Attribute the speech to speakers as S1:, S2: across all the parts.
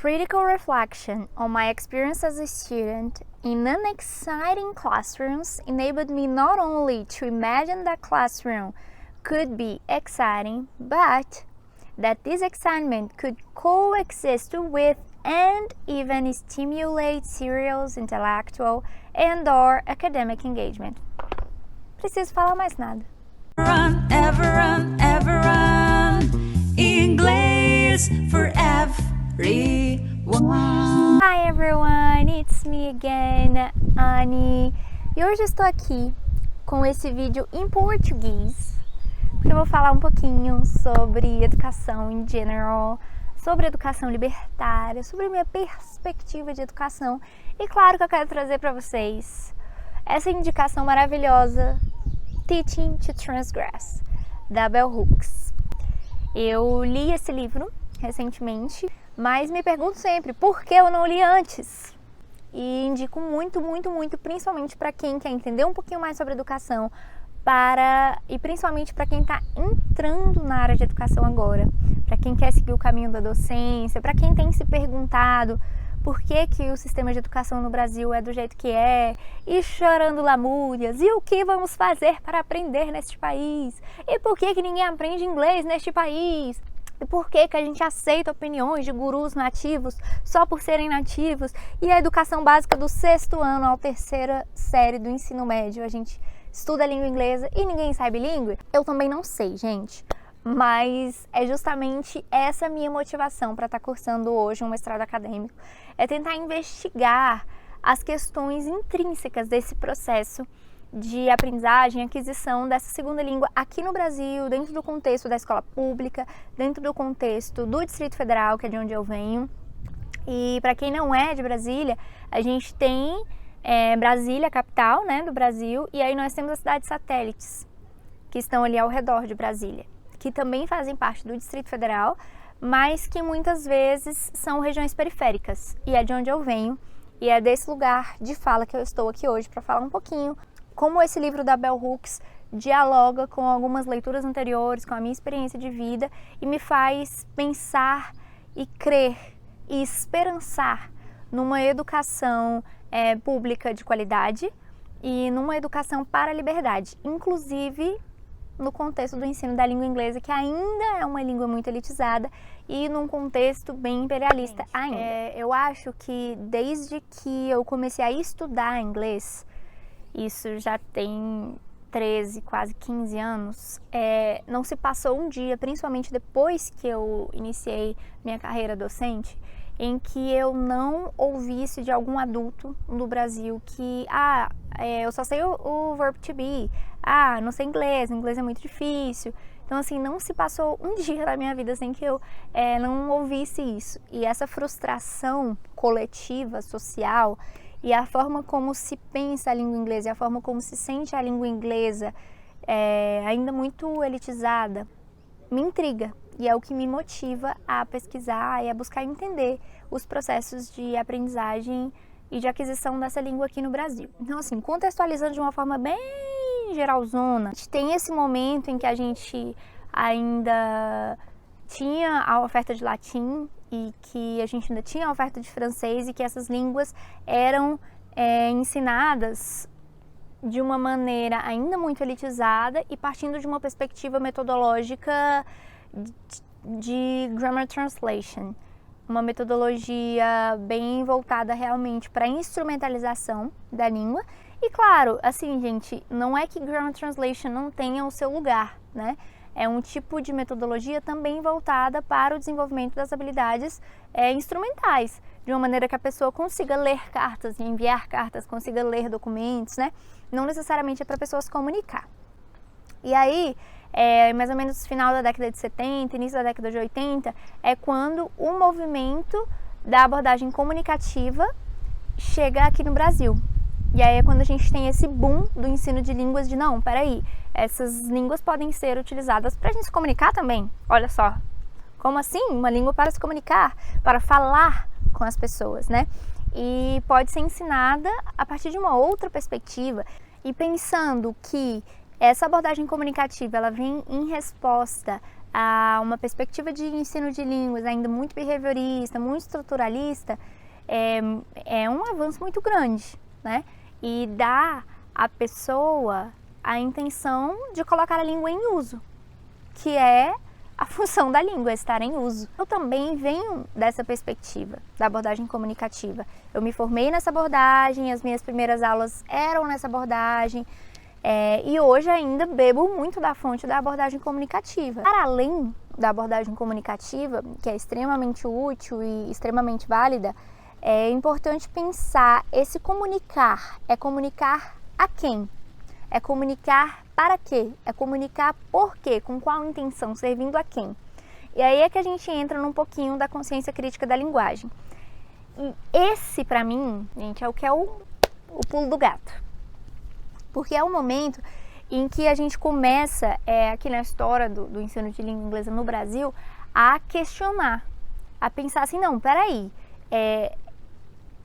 S1: critical reflection on my experience as a student in unexciting classrooms enabled me not only to imagine that classroom could be exciting, but that this excitement could coexist with and even stimulate serious intellectual and/or academic engagement. Preciso falar mais nada.
S2: Run, ever run, English for everyone.
S1: Hi everyone, it's me again, Annie. E hoje estou aqui com esse vídeo em português, porque eu vou falar um pouquinho sobre educação em geral, sobre educação libertária, sobre minha perspectiva de educação. E claro que eu quero trazer para vocês essa indicação maravilhosa, Teaching to Transgress, da Bell Hooks. Eu li esse livro recentemente, mas me pergunto sempre por que eu não li antes. E indico muito, principalmente para quem quer entender um pouquinho mais sobre educação, e principalmente para quem está entrando na área de educação agora, para quem quer seguir o caminho da docência, para quem tem se perguntado por que o sistema de educação no Brasil é do jeito que é, e chorando lamúrias, e o que vamos fazer para aprender neste país, e por que ninguém aprende inglês neste país, e por que a gente aceita opiniões de gurus nativos só por serem nativos, e a educação básica do 6º ano à 3ª série do ensino médio, a gente estuda a língua inglesa e ninguém sabe língua? Eu também não sei, gente. Mas é justamente essa minha motivação para estar cursando hoje um mestrado acadêmico, é tentar investigar as questões intrínsecas desse processo de aprendizagem e aquisição dessa segunda língua aqui no Brasil, dentro do contexto da escola pública, dentro do contexto do Distrito Federal, que é de onde eu venho. E para quem não é de Brasília, a gente tem Brasília, capital, né, do Brasil, e aí nós temos as cidades satélites, que estão ali ao redor de Brasília, que também fazem parte do Distrito Federal, mas que muitas vezes são regiões periféricas, e é de onde eu venho, e é desse lugar de fala que eu estou aqui hoje para falar um pouquinho como esse livro da Bell Hooks dialoga com algumas leituras anteriores, com a minha experiência de vida, e me faz pensar e crer e esperançar numa educação pública de qualidade e numa educação para a liberdade, inclusive no contexto do ensino da língua inglesa, que ainda é uma língua muito elitizada e num contexto bem imperialista ainda. Eu acho que desde que eu comecei a estudar inglês, isso já tem 13, quase 15 anos, não se passou um dia, principalmente depois que eu iniciei minha carreira docente, em que eu não ouvisse de algum adulto no Brasil que eu só sei o verbo to be, não sei inglês é muito difícil. Então assim, não se passou um dia da minha vida sem que eu não ouvisse isso. E essa frustração coletiva, social, e a forma como se pensa a língua inglesa, e a forma como se sente a língua inglesa ainda muito elitizada, me intriga. E é o que me motiva a pesquisar e a buscar entender os processos de aprendizagem e de aquisição dessa língua aqui no Brasil. Então, assim, contextualizando de uma forma bem geralzona, a gente tem esse momento em que a gente ainda tinha a oferta de latim e que a gente ainda tinha a oferta de francês e que essas línguas eram ensinadas de uma maneira ainda muito elitizada e partindo de uma perspectiva metodológica de Grammar Translation, uma metodologia bem voltada realmente para a instrumentalização da língua. E claro, assim, gente, não é que Grammar Translation não tenha o seu lugar, né? É um tipo de metodologia também voltada para o desenvolvimento das habilidades instrumentais, de uma maneira que a pessoa consiga ler cartas e enviar cartas, consiga ler documentos, né? Não necessariamente é para a pessoa se comunicar. E aí, mais ou menos no final da década de 70, início da década de 80, é quando o movimento da abordagem comunicativa chega aqui no Brasil. E aí é quando a gente tem esse boom do ensino de línguas de, não, peraí, essas línguas podem ser utilizadas para a gente se comunicar também. Olha só, como assim? Uma língua para se comunicar, para falar com as pessoas, né? E pode ser ensinada a partir de uma outra perspectiva. E pensando que essa abordagem comunicativa, ela vem em resposta uma perspectiva de ensino de línguas ainda muito behaviorista, muito estruturalista, é um avanço muito grande, né? E dá à pessoa a intenção de colocar a língua em uso, que é a função da língua, estar em uso. Eu também venho dessa perspectiva, da abordagem comunicativa. Eu me formei nessa abordagem, as minhas primeiras aulas eram nessa abordagem, e hoje ainda bebo muito da fonte da abordagem comunicativa. Para além da abordagem comunicativa, que é extremamente útil e extremamente válida, é importante pensar esse comunicar. É comunicar a quem? É comunicar para quê? É comunicar por quê? Com qual intenção? Servindo a quem? E aí é que a gente entra num pouquinho da consciência crítica da linguagem. E esse, para mim, gente, é o que é o pulo do gato. Porque é o momento em que a gente começa, aqui na história do ensino de língua inglesa no Brasil, a questionar, a pensar assim, não, peraí,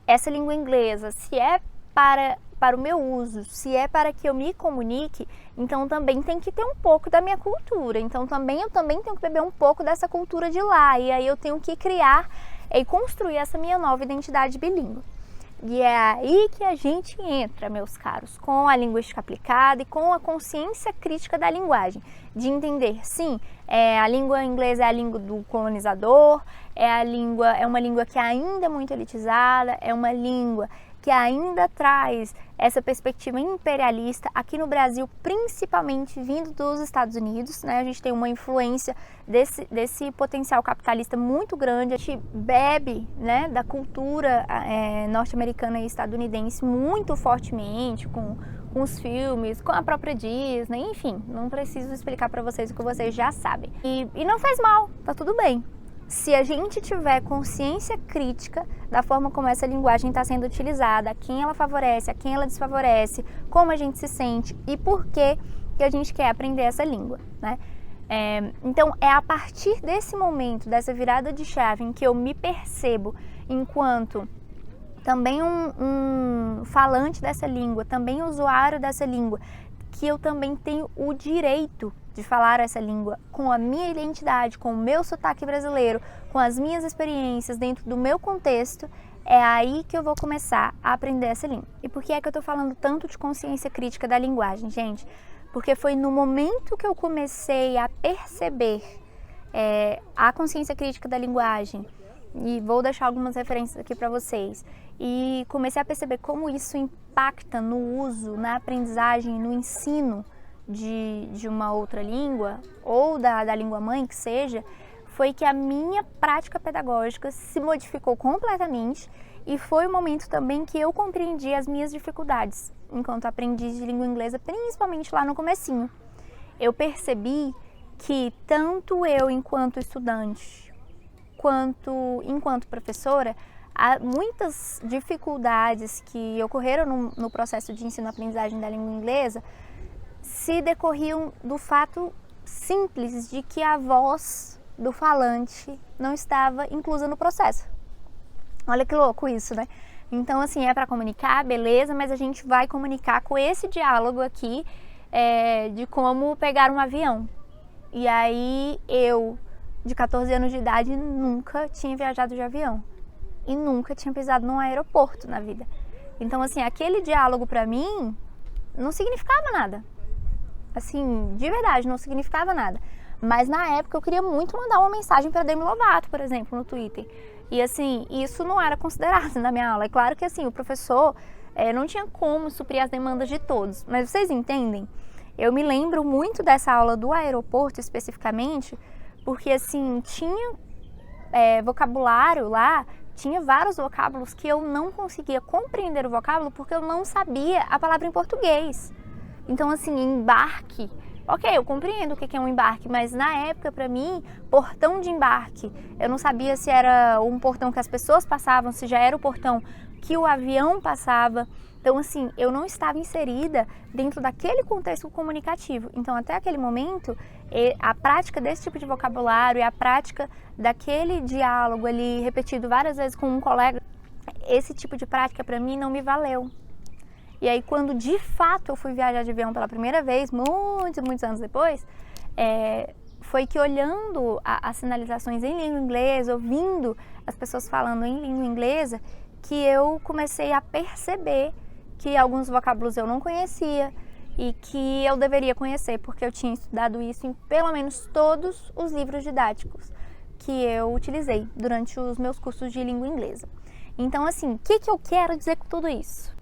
S1: essa língua inglesa, se é para o meu uso, se é para que eu me comunique, então também tem que ter um pouco da minha cultura, então eu também tenho que beber um pouco dessa cultura de lá, e aí eu tenho que criar e construir essa minha nova identidade bilíngue. E é aí que a gente entra, meus caros, com a linguística aplicada e com a consciência crítica da linguagem, de entender, sim, a língua inglesa é a língua do colonizador, é uma língua que ainda é muito elitizada, é uma língua que ainda traz essa perspectiva imperialista aqui no Brasil, principalmente vindo dos Estados Unidos, né? A gente tem uma influência desse potencial capitalista muito grande. A gente bebe, né, da cultura norte-americana e estadunidense muito fortemente, com os filmes, com a própria Disney, enfim, não preciso explicar para vocês o que vocês já sabem. E não faz mal, tá tudo bem. Se a gente tiver consciência crítica da forma como essa linguagem está sendo utilizada, a quem ela favorece, a quem ela desfavorece, como a gente se sente e por que a gente quer aprender essa língua, né? Então, é a partir desse momento, dessa virada de chave em que eu me percebo enquanto também um falante dessa língua, também usuário dessa língua, que eu também tenho o direito de falar essa língua com a minha identidade, com o meu sotaque brasileiro, com as minhas experiências dentro do meu contexto, é aí que eu vou começar a aprender essa língua. E por que é que eu tô falando tanto de consciência crítica da linguagem, gente? Porque foi no momento que eu comecei a perceber a consciência crítica da linguagem, e vou deixar algumas referências aqui para vocês, e comecei a perceber como isso impacta no uso, na aprendizagem, no ensino de uma outra língua, ou da língua mãe, que seja, foi que a minha prática pedagógica se modificou completamente, e foi o momento também que eu compreendi as minhas dificuldades enquanto aprendiz de língua inglesa, principalmente lá no comecinho. Eu percebi que tanto eu enquanto estudante, quanto enquanto professora, há muitas dificuldades que ocorreram no processo de ensino-aprendizagem da língua inglesa se decorriam do fato simples de que a voz do falante não estava inclusa no processo. Olha que louco isso, né? Então, assim, é para comunicar, beleza, mas a gente vai comunicar com esse diálogo aqui de como pegar um avião. E aí, eu, de 14 anos de idade, nunca tinha viajado de avião. E nunca tinha pisado num aeroporto na vida. Então, assim, aquele diálogo para mim não significava nada. Assim, de verdade, não significava nada. Mas na época eu queria muito mandar uma mensagem para Demi Lovato, por exemplo, no Twitter. E assim, isso não era considerado na minha aula. É claro que assim, o professor não tinha como suprir as demandas de todos. Mas vocês entendem? Eu me lembro muito dessa aula do aeroporto especificamente, porque assim, tinha vocabulário lá, tinha vários vocábulos que eu não conseguia compreender o vocábulo porque eu não sabia a palavra em português. Então assim, embarque, ok, eu compreendo o que é um embarque, mas na época para mim, portão de embarque, eu não sabia se era um portão que as pessoas passavam, se já era o portão que o avião passava. Então assim, eu não estava inserida dentro daquele contexto comunicativo. Então até aquele momento, a prática desse tipo de vocabulário e a prática daquele diálogo ali repetido várias vezes com um colega, esse tipo de prática para mim não me valeu. E aí quando de fato eu fui viajar de avião pela primeira vez, muitos anos depois, foi que olhando as sinalizações em língua inglesa, ouvindo as pessoas falando em língua inglesa, que eu comecei a perceber que alguns vocábulos eu não conhecia e que eu deveria conhecer, porque eu tinha estudado isso em pelo menos todos os livros didáticos que eu utilizei durante os meus cursos de língua inglesa. Então, assim, o que eu quero dizer com tudo isso?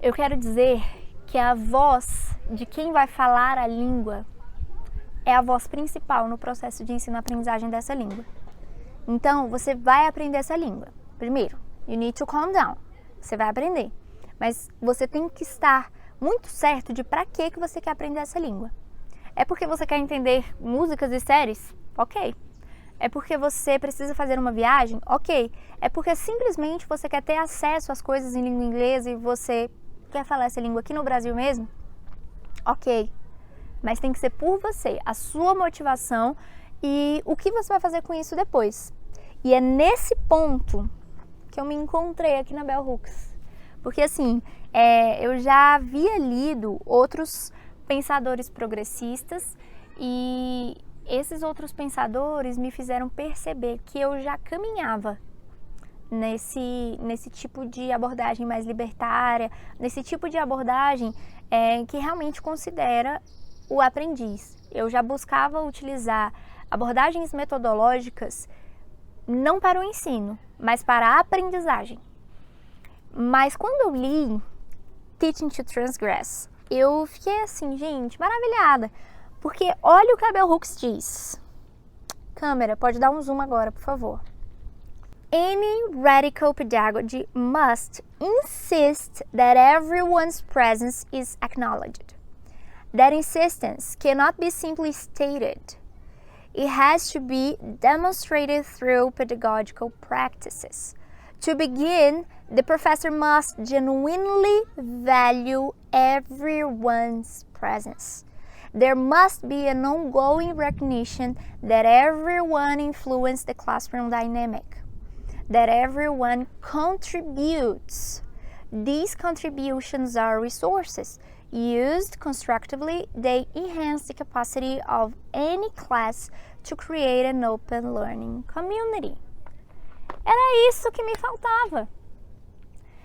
S1: Eu quero dizer que a voz de quem vai falar a língua é a voz principal no processo de ensino-aprendizagem dessa língua. Então, você vai aprender essa língua. Primeiro, you need to calm down. Você vai aprender. Mas você tem que estar muito certo de para que você quer aprender essa língua. É porque você quer entender músicas e séries? Ok. É porque você precisa fazer uma viagem? Ok. É porque simplesmente você quer ter acesso às coisas em língua inglesa e você quer falar essa língua aqui no Brasil mesmo? Ok. Mas tem que ser por você, a sua motivação e o que você vai fazer com isso depois. E é nesse ponto que eu me encontrei aqui na Bell Hooks. Porque assim, eu já havia lido outros pensadores progressistas e esses outros pensadores me fizeram perceber que eu já caminhava nesse tipo de abordagem mais libertária, nesse tipo de abordagem que realmente considera o aprendiz. Eu já buscava utilizar abordagens metodológicas não para o ensino, mas para a aprendizagem. Mas quando eu li Teaching to Transgress, eu fiquei assim, gente, maravilhada. Porque olha o que a Bell Hooks diz. Câmera, pode dar um zoom agora, por favor. Any radical pedagogy must insist that everyone's presence is acknowledged. That insistence cannot be simply stated. It has to be demonstrated through pedagogical practices. To begin, the professor must genuinely value everyone's presence. There must be an ongoing recognition that everyone influences the classroom dynamic, that everyone contributes. These contributions are resources. Used constructively, they enhance the capacity of any class to create an open learning community. Era isso que me faltava.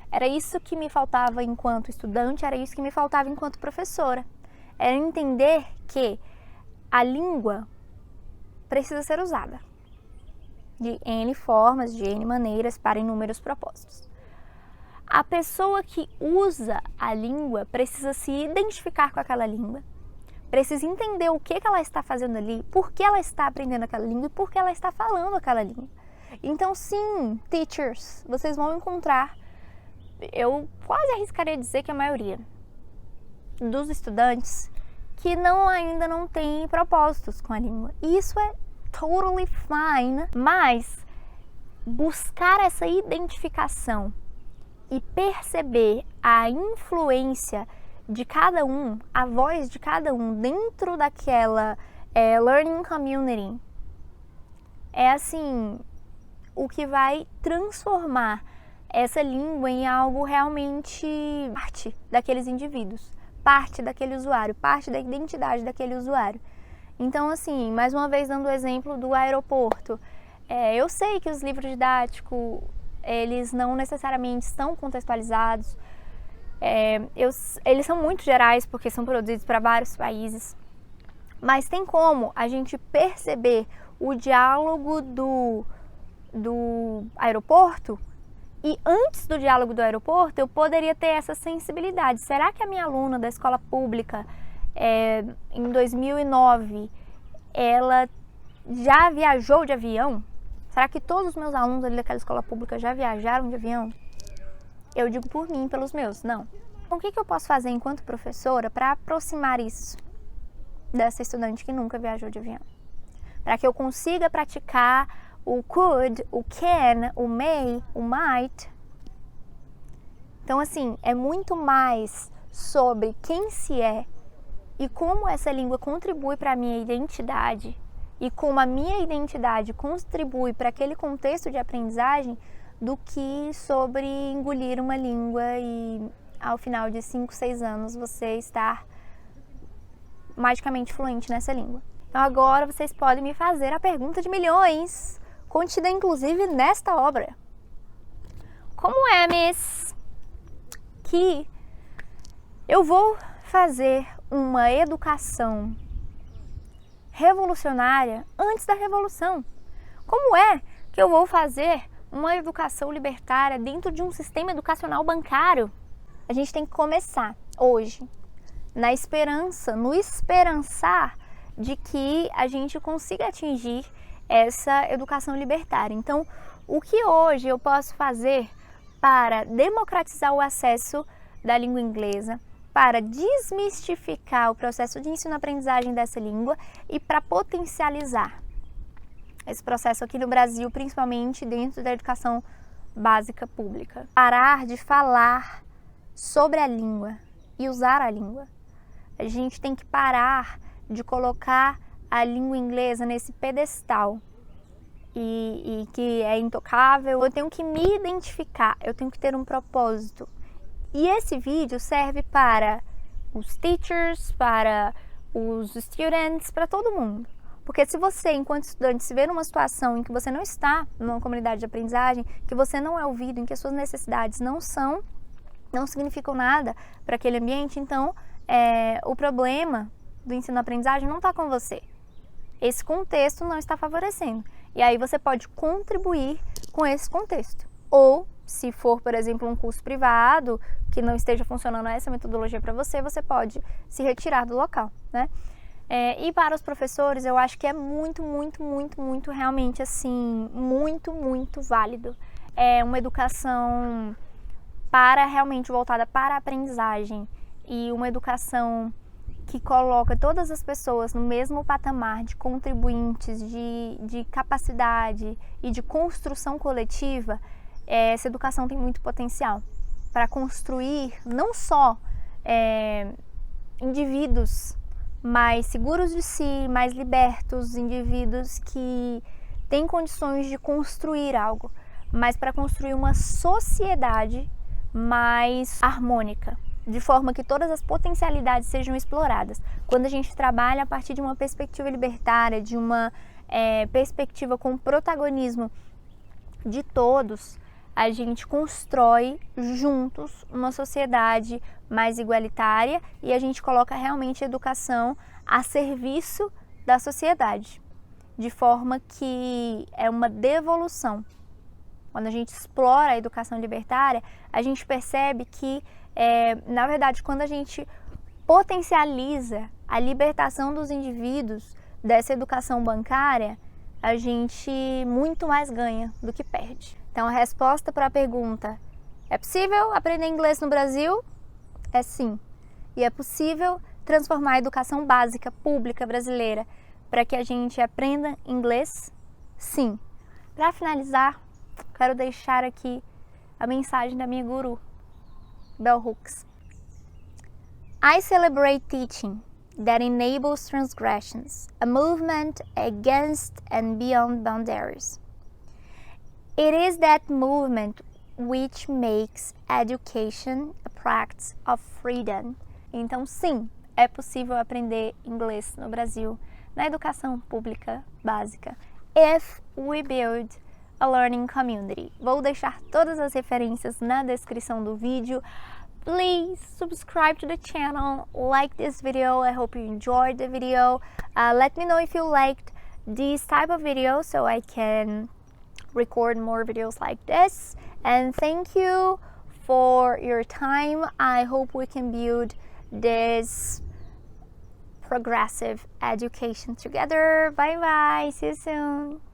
S1: Era isso que me faltava enquanto estudante, era isso que me faltava enquanto professora. Era entender que a língua precisa ser usada de N formas, de N maneiras, para inúmeros propósitos. A pessoa que usa a língua precisa se identificar com aquela língua, precisa entender o que ela está fazendo ali, por que ela está aprendendo aquela língua e por que ela está falando aquela língua. Então, sim, teachers, vocês vão encontrar, eu quase arriscaria dizer que a maioria dos estudantes que ainda não tem propósitos com a língua. E isso é totally fine, mas buscar essa identificação e perceber a influência de cada um, a voz de cada um dentro daquela learning community, é assim, o que vai transformar essa língua em algo realmente parte daqueles indivíduos, parte daquele usuário, parte da identidade daquele usuário. Então, assim, mais uma vez dando o exemplo do aeroporto, eu sei que os livros didáticos, eles não necessariamente estão contextualizados, eles são muito gerais porque são produzidos para vários países, mas tem como a gente perceber o diálogo do aeroporto. E antes do diálogo do aeroporto, eu poderia ter essa sensibilidade. Será que a minha aluna da escola pública, em 2009, ela já viajou de avião? Será que todos os meus alunos ali daquela escola pública já viajaram de avião? Eu digo por mim, pelos meus, não. Então, o que eu posso fazer enquanto professora para aproximar isso dessa estudante que nunca viajou de avião? Para que eu consiga praticar o could, o can, o may, o might. Então, assim, é muito mais sobre quem se é e como essa língua contribui para a minha identidade e como a minha identidade contribui para aquele contexto de aprendizagem do que sobre engolir uma língua e ao final de 5, 6 anos você estar magicamente fluente nessa língua. Então agora vocês podem me fazer a pergunta de milhões, contida inclusive nesta obra. Como é, Miss, que eu vou fazer uma educação revolucionária antes da revolução? Como é que eu vou fazer uma educação libertária dentro de um sistema educacional bancário? A gente tem que começar hoje, na esperança, no esperançar de que a gente consiga atingir essa educação libertária. Então, o que hoje eu posso fazer para democratizar o acesso da língua inglesa, para desmistificar o processo de ensino-aprendizagem dessa língua e para potencializar esse processo aqui no Brasil, principalmente dentro da educação básica pública. Parar de falar sobre a língua e usar a língua. A gente tem que parar de colocar a língua inglesa nesse pedestal e que é intocável. Eu tenho que me identificar, eu tenho que ter um propósito. E esse vídeo serve para os teachers, para os students, para todo mundo. Porque se você, enquanto estudante, se vê numa situação em que você não está numa comunidade de aprendizagem, que você não é ouvido, em que as suas necessidades não significam nada para aquele ambiente, então o problema do ensino-aprendizagem não está com você. Esse contexto não está favorecendo. E aí você pode contribuir com esse contexto. Ou, se for, por exemplo, um curso privado que não esteja funcionando essa metodologia para você, você pode se retirar do local, né? E para os professores, eu acho que é muito realmente assim, muito válido. É uma educação realmente voltada para a aprendizagem e uma educação que coloca todas as pessoas no mesmo patamar de contribuintes, de capacidade e de construção coletiva. Essa educação tem muito potencial para construir não só indivíduos mais seguros de si, mais libertos, indivíduos que têm condições de construir algo, mas para construir uma sociedade mais harmônica, de forma que todas as potencialidades sejam exploradas. Quando a gente trabalha a partir de uma perspectiva libertária, de uma perspectiva com protagonismo de todos, a gente constrói juntos uma sociedade mais igualitária e a gente coloca realmente a educação a serviço da sociedade, de forma que é uma devolução. Quando a gente explora a educação libertária, a gente percebe que, na verdade, quando a gente potencializa a libertação dos indivíduos dessa educação bancária, a gente muito mais ganha do que perde. Então, a resposta para a pergunta: é possível aprender inglês no Brasil? É sim. E é possível transformar a educação básica pública brasileira para que a gente aprenda inglês? Sim. Para finalizar, quero deixar aqui a mensagem da minha guru, Bell Hooks. I celebrate teaching that enables transgressions, a movement against and beyond boundaries. It is that movement which makes education a practice of freedom. Então, sim, é possível aprender inglês no Brasil, na educação pública básica, if we build a learning community. Vou deixar todas as referências na descrição do vídeo. Please subscribe to the channel, like this video. I hope you enjoyed the video. Let me know if you liked this type of video so I can record more videos like this. And thank you for your time. I hope we can build this progressive education together. Bye bye. See you soon.